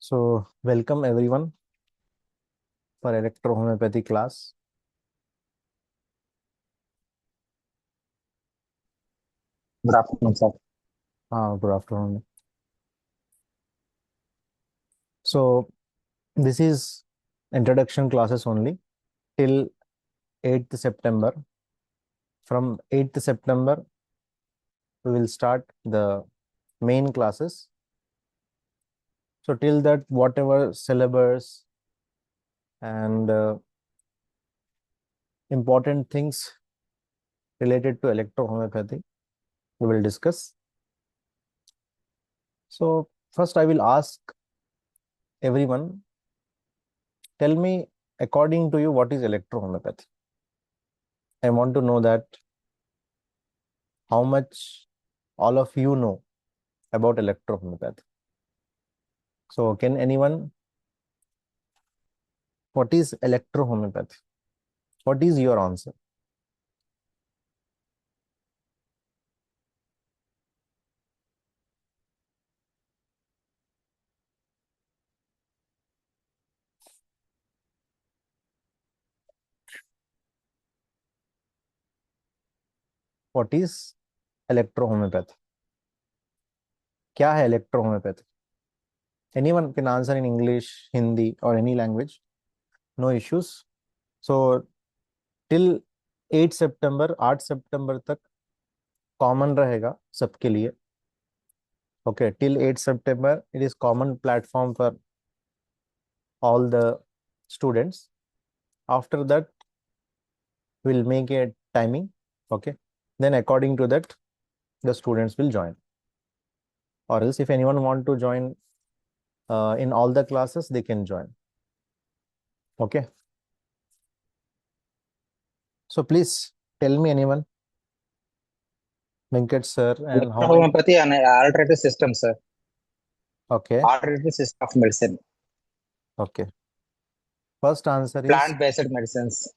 So, welcome everyone for electrohomeopathy class. Good afternoon, sir. Good afternoon. So, this is introduction classes only till 8th September. From 8th September, we will start the main classes. So, till that, whatever syllabus and important things related to electrohomeopathy, we will discuss. So, first, I will ask everyone, tell me, according to you, what is electrohomeopathy? I want to know that how much all of you know about electrohomeopathy. So, can anyone, what is electrohomeopathy? What is your answer? What is electrohomeopathy? क्या है electrohomeopathy? Anyone can answer in English, Hindi, or any language. No issues. So, till 8 September, 8 September तक common रहेगा सबके लिए. Okay, till 8 September, it is common platform for all the students. After that, we'll make a timing. Okay, then according to that, the students will join. Or else, if anyone want to join in all the classes, they can join. Okay. So please tell me anyone, Venkat sir, and how many? Homeopathy and alternative system, sir. Okay. Alternative system of medicine. Okay. First answer is Plant-based medicines.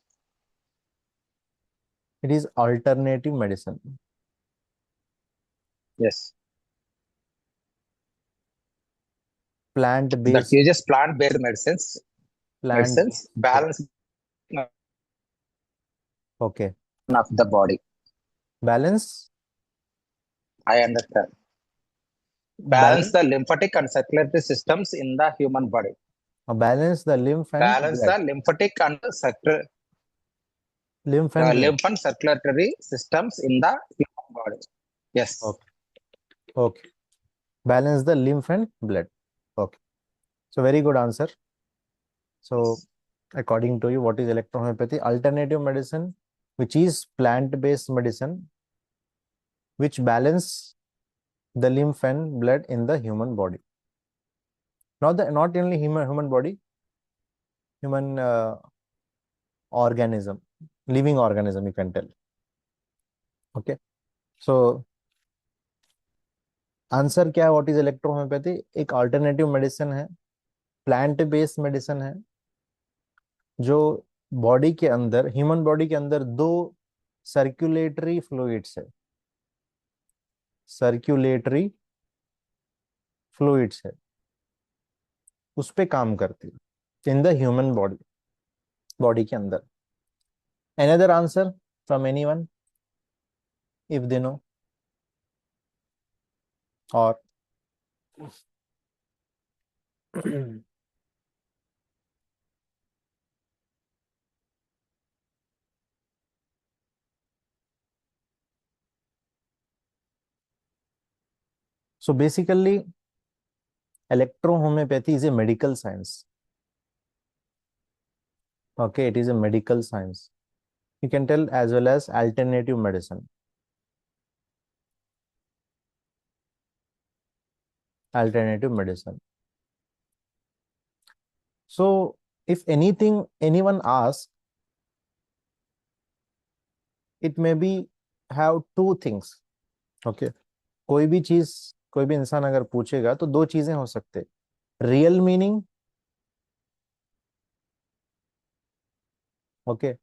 it is alternative medicine. Yes. That Plant-based uses plant-based medicines. plant. Medicines balance Okay. of the body. Balance. I understand. Balance Balance. the lymphatic and circulatory systems in the human body. Balance the lymph and Balance blood. the lymphatic and Lymph and blood. lymph and circulatory systems in the human body. Yes. Okay. Okay. Balance the lymph and blood. Okay. So very good answer. So according to you, what is electrohomeopathy? Alternative medicine, which is plant-based medicine, which balance the lymph and blood in the human body. Not only human body, human organism, living organism, you can tell. Okay. So answer क्या है? What is electrohomeopathy? एक alternative medicine है, plant based medicine है, जो body के अंदर, human body के अंदर दो सर्कुलेटरी फ्लूइड्स है, सर्कुलेटरी फ्लूइड्स है, उस पे काम करती है in the human body, body के अंदर. Another answer from anyone, if they know? Or so basically, electrohomeopathy is a medical science. Okay, it is a medical science. You can tell as well as alternative medicine. Alternative medicine. So, if anything, anyone asks, it may be have two things. Okay, कोई भी चीज, कोई भी इंसान अगर पूछेगा तो दो चीजें हो सकते, रियल मीनिंग, ओके,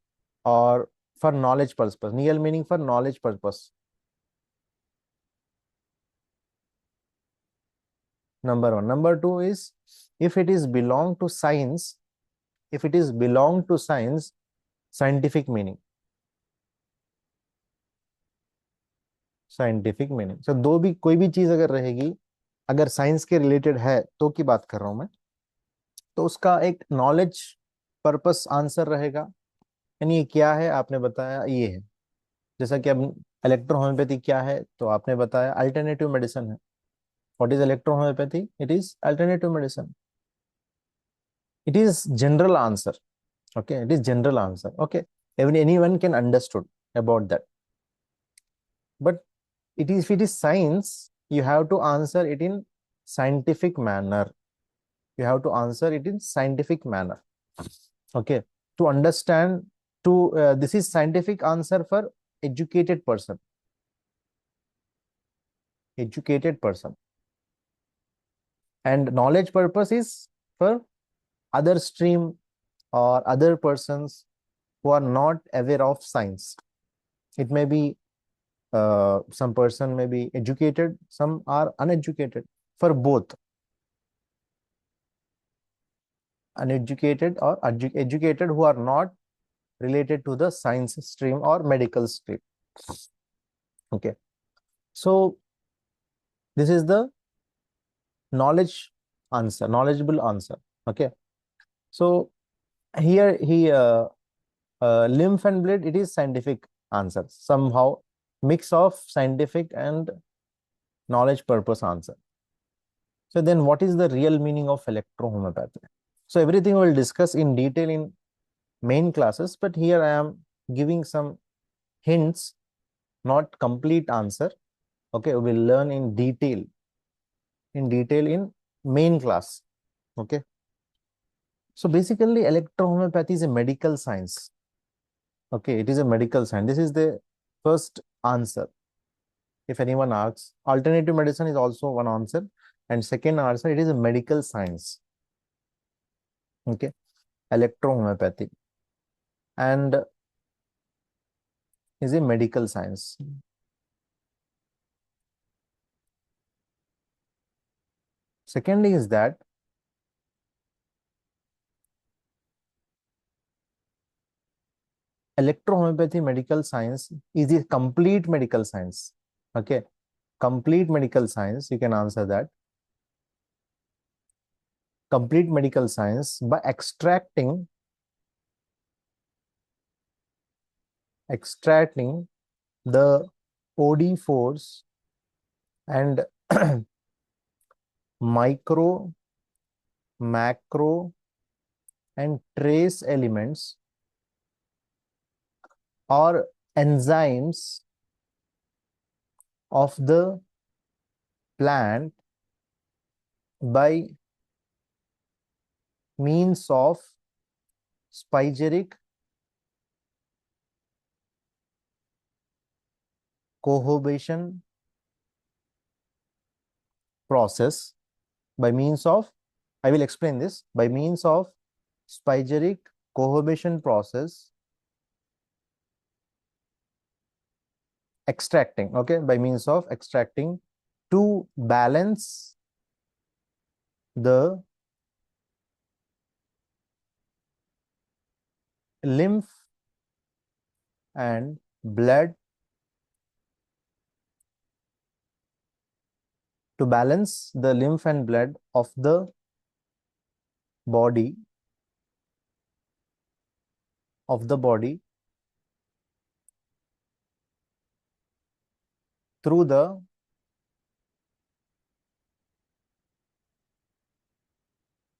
और for knowledge purpose, real meaning for knowledge purpose. Number one. Number two is, if it is belong to science, if it is belong to science, scientific meaning. Scientific meaning. So दो भी, कोई भी चीज अगर रहेगी, अगर science के related है तो की बात कर रहा हूं मैं, तो उसका एक नॉलेज पर्पस आंसर रहेगा। यानी ये क्या है, आपने बताया ये है। जैसा कि अब इलेक्ट्रोहोम्योपैथी क्या है, तो आपने बताया अल्टरनेटिव मेडिसिन है। What is electrohomeopathy? It is alternative medicine. It is general answer. Okay, it is general answer. Okay, anyone can understood about that. But if it is science, you have to answer it in scientific manner. You have to answer it in scientific manner. Okay, to understand, to this is scientific answer for educated person. Educated person. And knowledge purpose is for other stream or other persons who are not aware of science. It may be some person may be educated, some are uneducated. For both, uneducated or educated who are not related to the science stream or medical stream. Okay, so this is the knowledge answer, knowledgeable answer. Okay, so here he lymph and blood, it is scientific answer, somehow mix of scientific and knowledge purpose answer. So then what is the real meaning of electrohomeopathy? So everything we'll discuss in detail in main classes, but here I am giving some hints, not complete answer. Okay, we'll learn in detail in main class. Okay, so basically electrohomeopathy is a medical science. Okay, it is a medical science. This is the first answer. If anyone asks, alternative medicine is also one answer, and second answer, it is a medical science. Okay, electrohomeopathy and is a medical science. Secondly is that electrohomeopathy medical science is a complete medical science. Okay, complete medical science, you can answer that. Complete medical science by extracting the OD4s and micro, macro and trace elements or enzymes of the plant by means of spygeric cohobation process, by means of, I will explain this, by means of spygeric cohobation process, extracting, okay, by means of extracting to balance the lymph and blood, to balance the lymph and blood of the body, of the body through the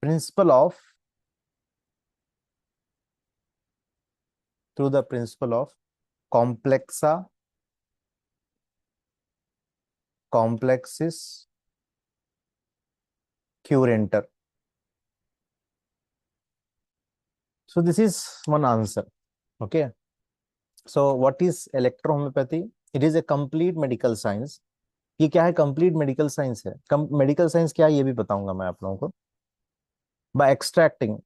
principle of, through the principle of complexa, complexis curenter. So this is one answer. Okay, so what is electrohomeopathy? It is a complete medical science. ये क्या है? Complete medical science है। Medical science क्या है ये भी बताऊंगा मैं आप लोगों को। बाय एक्सट्रैक्टिंग,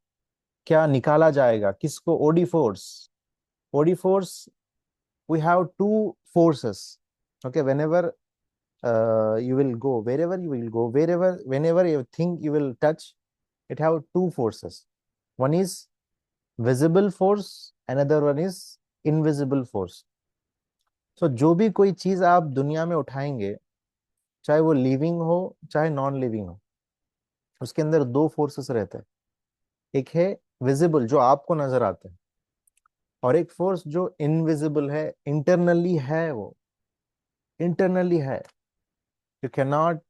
क्या निकाला जाएगा किसको? OD force. OD force, we have two forces. Okay, whenever you will go wherever you will go, wherever, whenever you think you will touch, it have two forces. One is visible force, another one is invisible force. So जो भी कोई चीज आप दुनिया में उठाएंगे, चाहे वो लिविंग हो चाहे नॉन लिविंग हो, उसके अंदर दो फोर्सेस रहते हैं। एक है विजिबल जो आपको नजर आते हैं, और एक फोर्स जो इनविजिबल है, इंटरनली है, वो इंटरनली है। You can not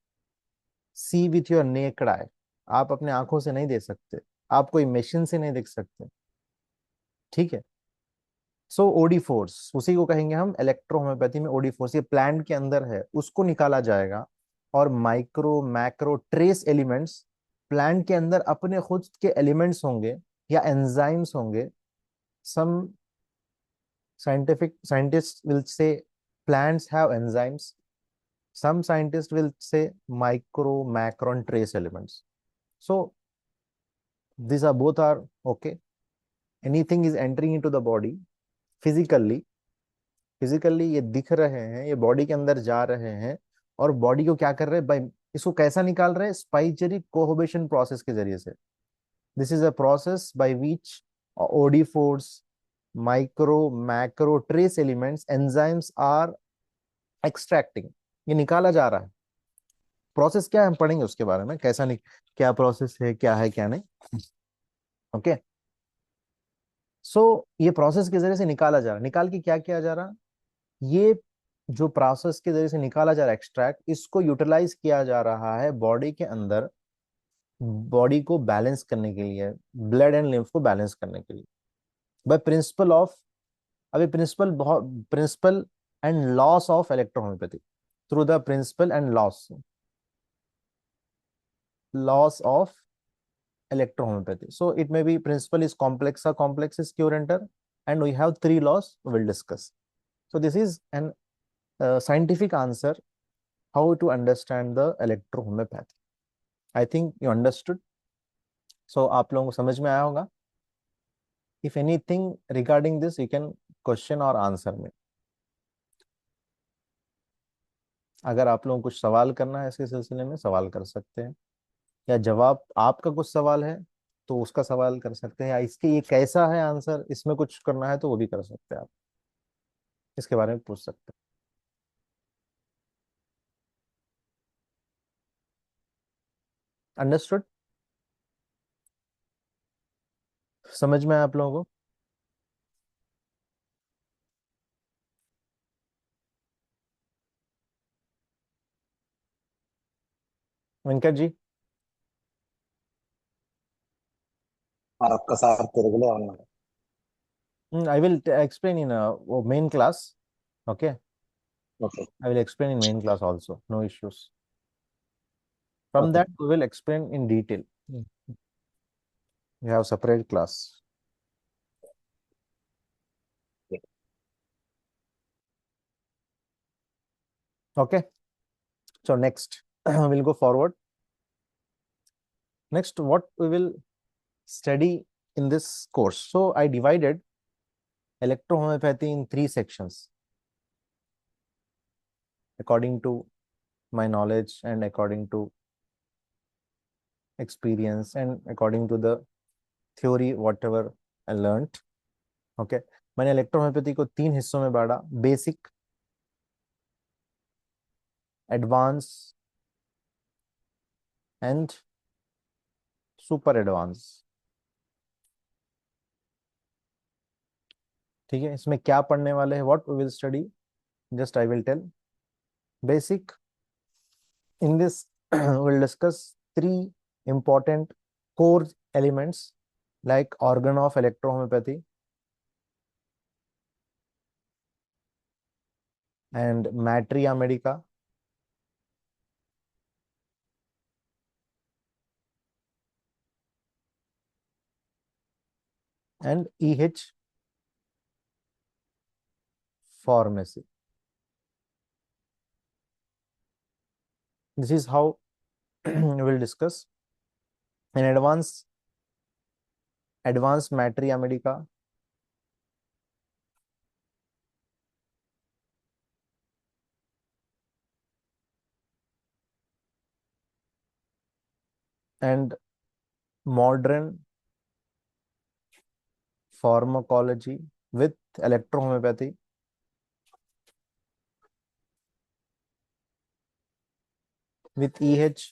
see with your naked eye, आप अपने आंखों से नहीं देख सकते, आप कोई मशीन से नहीं देख सकते। ठीक है। सो ओडी फोर्स, उसी को कहेंगे हम इलेक्ट्रोहोम्योपैथी में ओडी फोर्स। ये प्लांट के अंदर है, उसको निकाला जाएगा। और micro macro trace elements, plant के अंदर अपने खुद के एलिमेंट्स होंगे या एंजाइम्स होंगे। सम scientists will say plants have enzymes, some scientists will say micro macro and trace elements. So these are both are okay. Anything is entering into the body physically, physically ये दिख रहे हैं, ये body के अंदर जा रहे हैं, और बॉडी को क्या कर रहे हैं, बाय इसको कैसा निकाल रहे हैं, स्पाइचरी कोहोबेशन प्रोसेस के जरिए से। This is a process by which OD force, micro macro trace elements, enzymes are extracting. ये निकाला जा रहा है। प्रोसेस क्या है हम पढ़ेंगे उसके बारे में, कैसा क्या प्रोसेस है, क्या है क्या नहीं। ओके। सो ये प्रोसेस के जरिए से निकाला जा रहा है। निकाल के क्या किया जा रहा है, ये जो प्रोसेस के जरिए से निकाला जा रहा है एक्सट्रैक्ट, इसको यूटिलाइज किया जा रहा है बॉडी के अंदर, बॉडी को बैलेंस करने के लिए, ब्लड एंड लिम्फ को बैलेंस करने के लिए, बाय प्रिंसिपल ऑफ, अभी प्रिंसिपल बहुत, principle and laws of electrohomeopathy, through the principle and laws of electrohomeopathy. So it may be principle is complexa, complex is currenter, and we have three laws we will discuss. So this is an scientific answer how to understand the electrohomeopathy. I think you understood. So आप लोगों को समझ में आया होगा. If anything regarding this, you can question or answer me. अगर आप लोगों को कुछ सवाल करना है इसके सिलसिले में, सवाल कर सकते हैं, या जवाब आपका कुछ सवाल है तो उसका सवाल कर सकते हैं, या इसके ये कैसा है आंसर, इसमें कुछ करना है तो वो भी कर सकते हैं, आप इसके बारे में पूछ सकते हैं। अंडरस्टूड? समझ में आया आप लोगों को? वेंकट जी? మరొక్కసారి తిరుగులే ఉన్నారు. I will explain in main class. Okay, okay. I will explain in main class also, no issues. From okay. that we will explain in detail. We have separate class. Okay, so next we'll go forward. Next, what we will study in this course. So I divided electrohomeopathy in three sections according to my knowledge and according to experience and according to the theory whatever I learned. Okay, मैंने electrohomeopathy को तीन हिस्सों में बांटा, basic, advance and super advance. ठीक है, इसमें क्या पढ़ने वाले हैं, what we will study, just I will tell. Basic, in this we'll discuss three important core elements like organ of electrohomeopathy and materia medica and pharmacy. This is how we will discuss. In advanced materia medica, and modern pharmacology with electrohomeopathy with EH.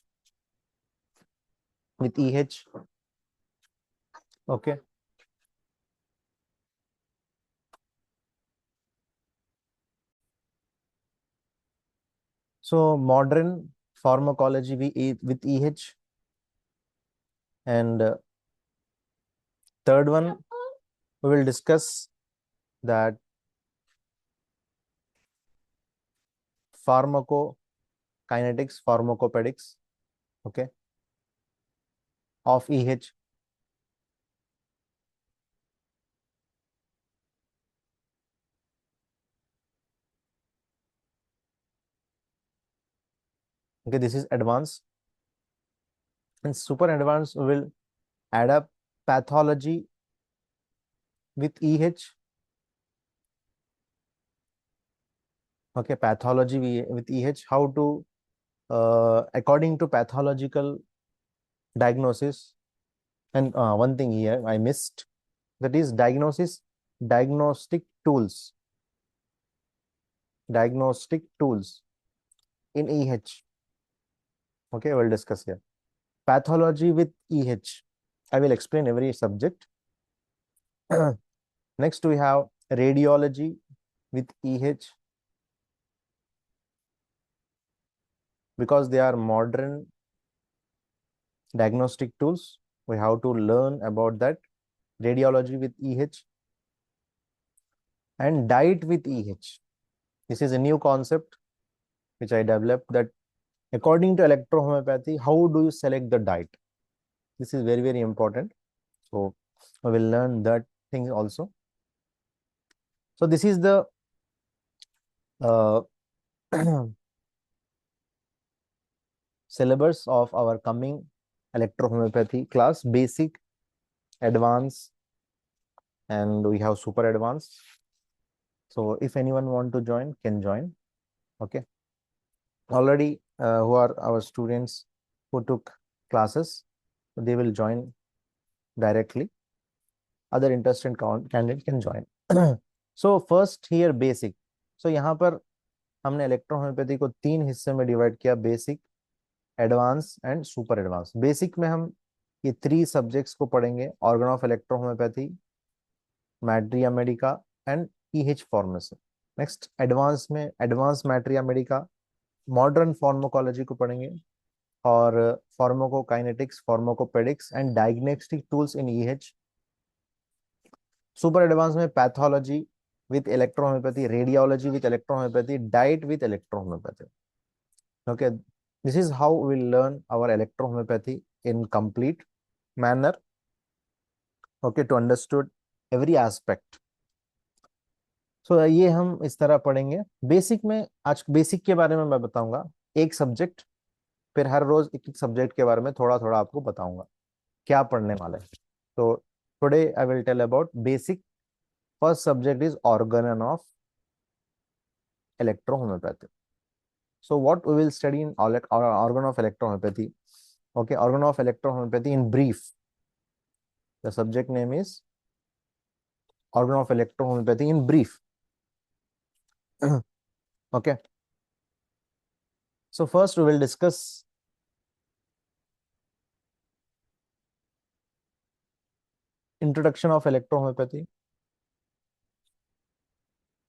Okay. So modern pharmacology with EH, and third one we will discuss that pharmacokinetics, pharmacopedics, okay, of EH. Okay, this is advanced. And super advanced, we will add up pathology with EH. Okay, pathology with EH, how to, according to pathological diagnosis. And one thing here I missed, that is diagnostic tools, diagnostic tools in EH. Okay, we'll discuss here. Pathology with EH. I will explain every subject. Next, we have radiology with EH, because they are modern diagnostic tools. We have to learn about that. Radiology with EH, and diet with EH. This is a new concept which I developed, that according to electrohomeopathy, how do you select the diet? This is very, very important. So we will learn that thing also. So this is the uh, syllabus of our coming electrohomeopathy class: basic, advanced, and we have super advanced. So if anyone want to join, can join. Okay. Already who are our students who took classes, they will join directly. Other interested candidate can join. So first here basic. So यहाँ पर हमने electrohomoeopathy को 3 हिस्से में divide किया: basic, advance and super advance. Basic में हम ये 3 सब्जेक्ट्स को पढ़ेंगे: organon of electrohomeopathy, materia medica and EH pharmacy. Next advance में advance materia medica, modern pharmacology को पढ़ेंगे, और pharmacokinetics, pharmacopedics and diagnostic tools in EH. Super advance में pathology with electrohomeopathy, radiology with electrohomeopathy, diet with electrohomeopathy. Okay, this is how we will learn our electrohomeopathy in complete manner. Okay, to understood every aspect. So ये हम इस तरह पढ़ेंगे। Basic में आज basic के बारे में मैं बताऊंगा, एक सब्जेक्ट, फिर हर रोज एक एक सब्जेक्ट के बारे में थोड़ा थोड़ा आपको बताऊंगा क्या पढ़ने वाले हैं। तो today I will tell about basic. First subject is organ of electrohomeopathy. So what we will study in organ of electrohomeopathy? Okay, organ of electrohomeopathy in brief. The subject name is organ of electrohomeopathy in brief. Okay. So first we will discuss introduction of electrohomeopathy,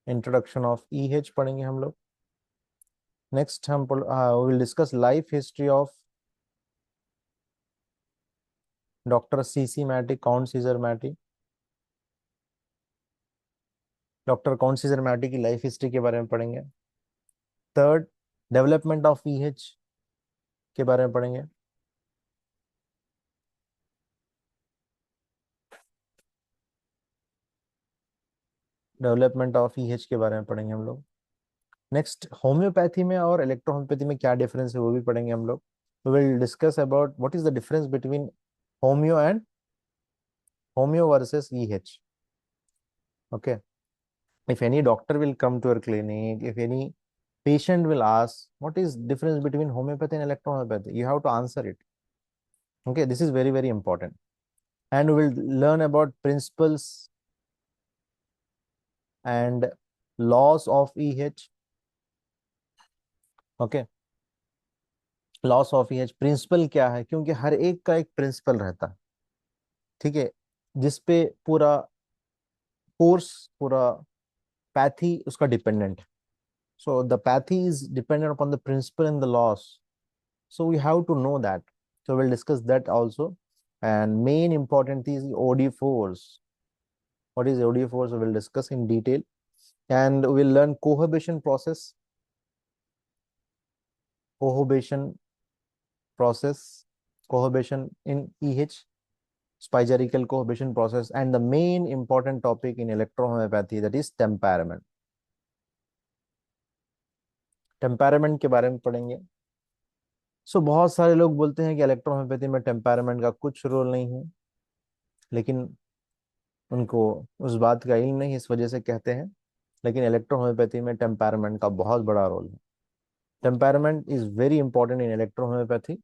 introduction of EH पढ़ेंगे हम लोग. Next हम we will discuss life history of Dr. C.C. Matty, Count Caesar Matty. Doctor Count Caesar Matty की life history के बारे में पढ़ेंगे. Third, development of EH के बारे में पढ़ेंगे. डेवलपमेंट ऑफ ईएच के बारे में पढ़ेंगे हम लोग. नेक्स्ट, होम्योपैथी में और इलेक्ट्रोहोम्योपैथी में क्या डिफरेंस है वो भी पढ़ेंगे हम लोग. We will discuss about what is the difference between homeo versus EH. Okay. If any doctor will come to your clinic, if any patient will ask what is difference between homeopathy and electrohomeopathy, you have to answer it. Okay, this is very, very important. And we will learn about principles and laws of EH. Okay, laws of EH principle क्या है, क्योंकि हर एक का एक principal रहता है, ठीक है, जिसपे पूरा कोर्स, पूरा पैथी उसका डिपेंडेंट है. So the pathy is dependent upon the principle and the laws. So we have to know that. So we'll discuss that also. And main important is OD force. What is OD force? We will discuss in detail. And we'll learn cohabitation process. Cohabitation process. Cohabitation in EH. Spigerical cohabitation process. And the main important topic in electrohomeopathy, that is temperament. Temperament के बारे में पढ़ेंगे. बहुत सारे लोग बोलते हैं कि इलेक्ट्रोहोम्योपैथी में टेम्परामेंट का कुछ रोल नहीं है, लेकिन उनको उस बात का इल्म नहीं, इस वजह से कहते हैं. लेकिन इलेक्ट्रोहोम्योपैथी में टेम्परामेंट का बहुत बड़ा रोल है. Temperament is very important in electrohomeopathy.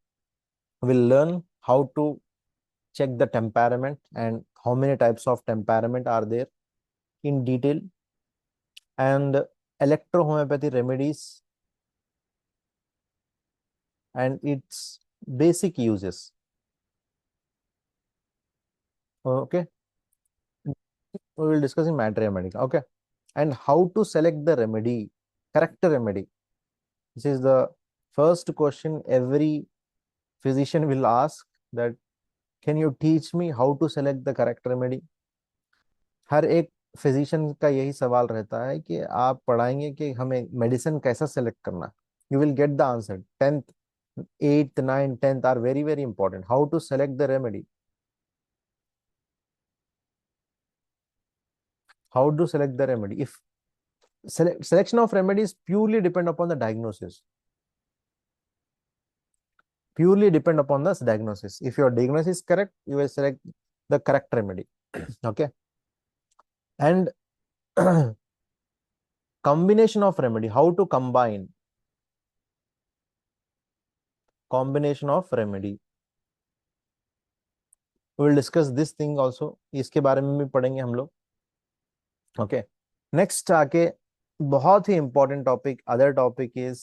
Will learn how to check the temperament and how many types of temperament are there in detail, and electrohomeopathy remedies and its basic uses. Okay, we will discuss in matter remedy. Okay, and how to select the remedy, correct remedy. This is the first question every physician will ask, that can you teach me how to select the correct remedy. हर एक physician का यही सवाल रहता है कि आप पढ़ाएंगे कि हमें मेडिसिन कैसा सेलेक्ट करना. You will get the answer. 10th, 8th, 9th, 10th are very very important. How to select the remedy, how to select the remedy. If selection of remedies purely depend upon the diagnosis, purely depend upon the diagnosis. If your diagnosis is correct, you will select the correct remedy. Okay, and combination of remedy, how to combination of remedy, we will discuss this thing also. इसके बारे में भी पढ़ेंगे हम लोग. Okay, next आके बहुत ही important topic, other topic is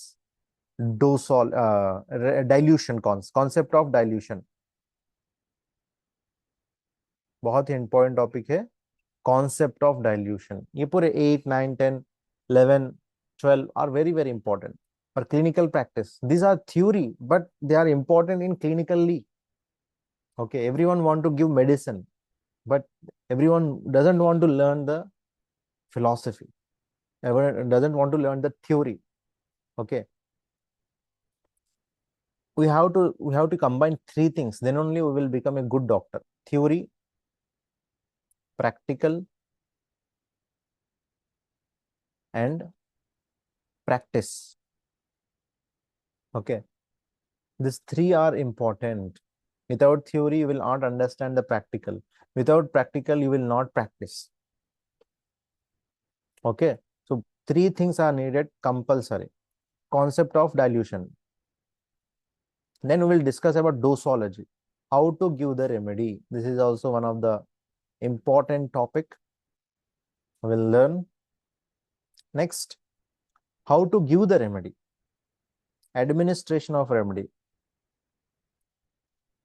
dose all dilution, concept of dilution. बहुत ही इंपॉर्टेंट टॉपिक है कॉन्सेप्ट ऑफ डाइल्यूशन. ये पूरे 8, 9, 10, 11, 12 are very very important for clinical practice. These are theory, but they are important in clinically. Okay, everyone want to give medicine, but everyone doesn't want to learn the philosophy. Everyone doesn't want to learn the theory. Okay, we have to combine three things, then only we will become a good doctor: theory, practical, and practice. Okay, these three are important. Without theory, you will not understand the practical. Without practical, you will not practice. Okay, so three things are needed compulsory. Concept of dilution. Then we will discuss about dosology, how to give the remedy. This is also one of the important topic we'll learn. Next, how to give the remedy, administration of remedy.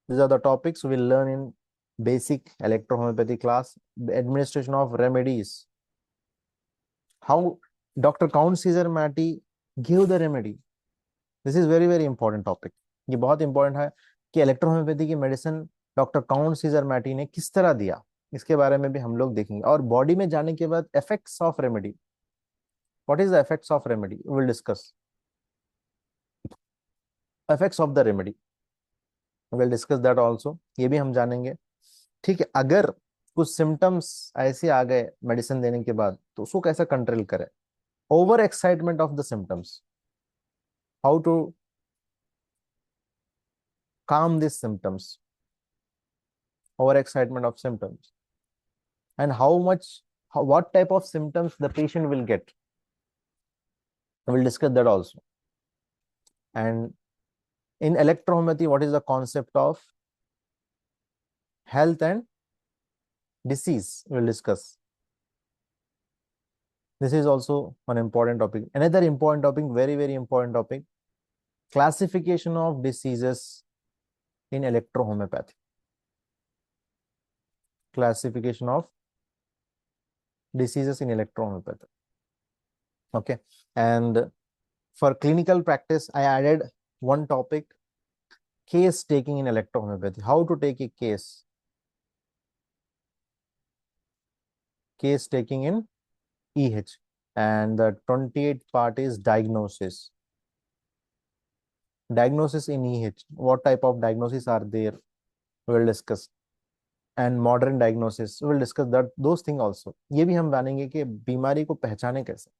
These are the topics we'll learn in basic electrohomeopathy class. The administration of remedies, how Dr. Count Caesar Matty gave the remedy. This is very very important topic. ये बहुत important है कि electrohomoeopathy की medicine doctor Count Caesar मैटी ने किस तरह दिया. इसके बारे में भी हम लोग देखेंगे. और बॉडी में जाने के बाद effects of remedy, what is the effects of remedy, we will discuss effects of the remedy, we will discuss that also. ये भी हम जानेंगे. ठीक है, अगर कुछ सिम्टम्स ऐसे आ गए मेडिसिन देने के बाद, तो उसको कैसे कंट्रोल करें. Over excitement of the symptoms, how to calm these symptoms, overexcitement of symptoms, and what type of symptoms the patient will get. I will discuss that also. And in electrohomeopathy, what is the concept of health and disease we'll discuss. This is also an important topic. Another important topic, very, very important topic, classification of diseases in electrohomeopathy. Classification of diseases in electrohomeopathy. Okay. And for clinical practice, I added one topic, case taking in electrohomeopathy. How to take a case. Case taking in EH. And the 28th part is diagnosis. Diagnosis in EH. What type of diagnosis are there? We'll discuss. And modern diagnosis, we'll discuss that those things also. ये भी हम जानेंगे कि बीमारी को पहचाने कैसे.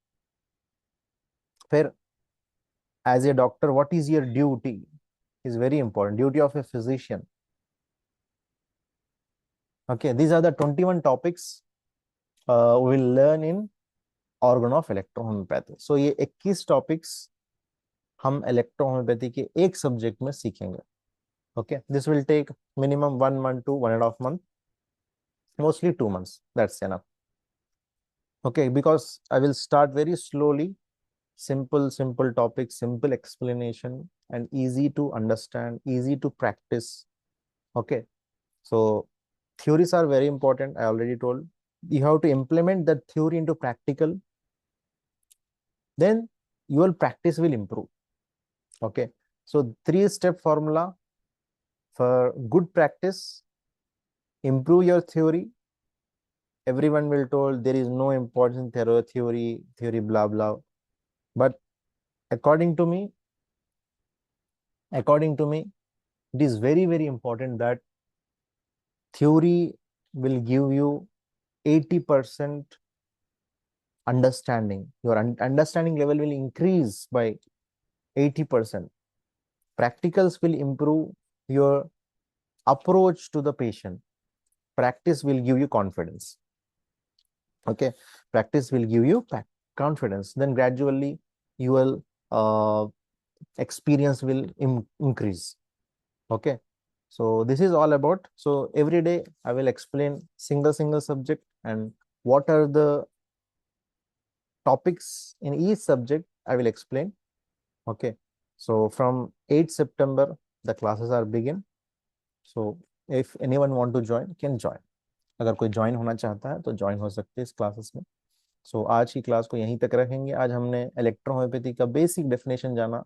फिर as a doctor, what is your duty is very important. Duty of a physician. Okay, these are the 21 topics we'll learn in organ of electrohomeopathy. So ये 21 topics हम electrohomeopathy के एक subject में सीखेंगे. Okay, this will take minimum 1 month to 1.5 month, mostly 2 months. That's enough. Okay, because I will start very slowly, simple topic, simple explanation, and easy to understand, easy to practice. Okay, so theories are very important. I already told you have to implement that theory into practical, then your practice will improve. Okay, so 3-step formula for good practice: improve your theory. Everyone will told there is no importance in theory blah blah, but according to me, it is very, very important that theory will give you 80% understanding. Your understanding level will increase by 80%. Practicals will improve your approach to the patient. Practice will give you confidence. Okay, practice will give you confidence. Then gradually your experience will increase. Okay, so this is all about. So every day I will explain single subject and what are the topics in each subject I will explain. Okay, so from 8 September the classes are begin. So if anyone want to join can join. अगर कोई join होना चाहता है तो join हो सकते हैं इस क्लासेस में. सो आज की क्लास को यहीं तक रखेंगे. आज हमने इलेक्ट्रोहोम्योपैथी का बेसिक डेफिनेशन जाना,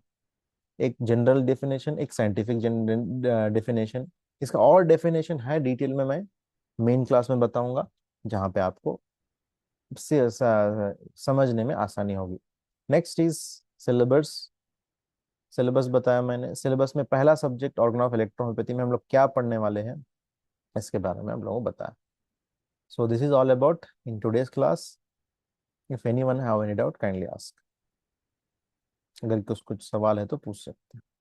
एक जनरल डेफिनेशन, एक साइंटिफिक डेफिनेशन. इसका और डेफिनेशन है डिटेल में मैं मेन क्लास में बताऊंगा, जहां पे आपको समझने में आसानी होगी. Next is syllabus. सिलेबस बताया मैंने. सिलेबस में पहला सब्जेक्ट ऑर्गन ऑफ इलेक्ट्रोहोम्योपैथी में हम लोग क्या पढ़ने वाले हैं इसके बारे में हम लोगों को बताया. So this is all about in today's class. If anyone have any doubt, kindly ask. अगर कुछ सवाल है तो पूछ सकते हैं.